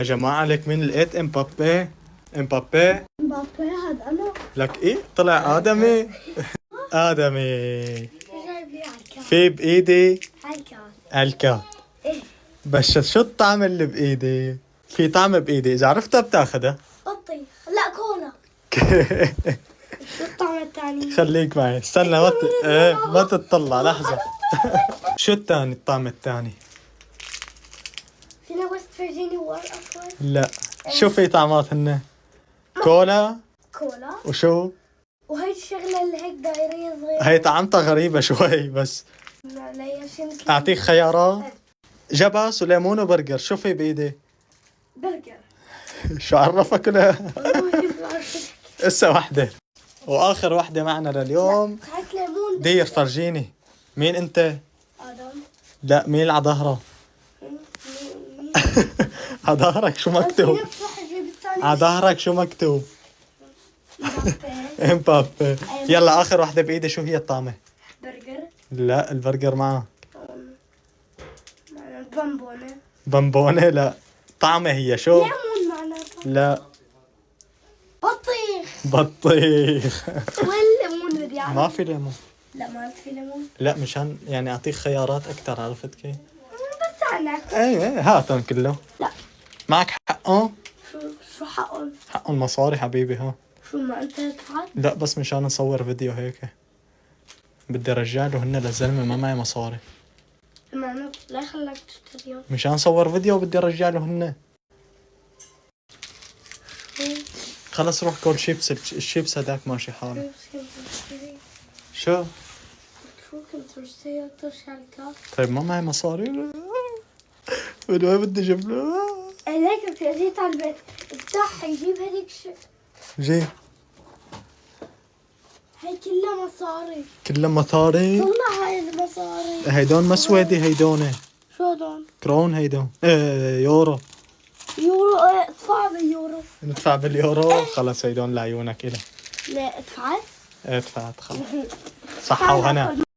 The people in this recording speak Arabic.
يا جماعة لك مين لقيت؟ امبابي. امبابي هذا انا. لك ايه؟ طلع آدمي. آدمي. في بإيدي الكات. بس شو الطعم اللي بإيدي؟ في طعم بإيدي، إذا عرفتها بتاخذها. بطيخ. لا كولا. شو الطعم الثاني؟ خليك معي، استنى ما تطلع لحظة. شو الثاني؟ الطعم الثاني فينا بس تفرجيني ورقة شوي؟ لا. شو في طعمات هن؟ كولا وشو؟ وهي الشغلة اللي هيك دايرية صغيرة. هي طعمتها غريبة شوي بس. لا أعطيك خيارات. جبس وليمون وبرجر، شو في بإيدي؟ برجر. شو عرفك ولا؟ هسه وحدة وآخر وحدة معنا لليوم. هات ليمون. دير فرجيني مين أنت؟ آدم. لا، مين على ظهره؟ على ظهرك شو مكتوب؟ على ظهرك شو مكتوب؟ امبابي. يلا آخر وحدة بإيدي، شو هي الطعمة؟ برجر. لا، البرجر معه بونبونة. بونبونة. لا، طعمة هي شو؟ ليمون معناتها. لا، بطيخ. وين الليمون بدي اعمل؟ ما في ليمون. لا ما في ليمون. لا، مشان يعني أعطيك خيارات أكثر، عرفت كيف؟ بس عنك. ايه هاتهم كله. لا. معك حقهم؟ شو حقهم؟ حقهم مصاري حبيبي. ها شو ما انت تفعل؟ لا، بس مشان نصور فيديو هيك بدي ارجع له هن للزلمه، ما معي مصاري. لا خلك تشتريهم. مشان صور فيديو بدي ارجع له هن. خلص روح كل شيبس، الشيبس هداك ماشي حاله. شو كنت تشتري الكاس؟ طيب ما معي مصاري. من وين بدي اجيب له؟ هيك انت جيت على البيت افتح يجيب هذيك جي هي كلها مصاري. كلها مصاري. طلع هاي المصاري. هيدون مسودي، هيدون شو هدول؟ كرون، هيدون يورو. ادفع باليورو. ندفع باليورو. خلص هيدون لعيونك. إله لا ادفعت. ادفعت خلص. صحة وهنا.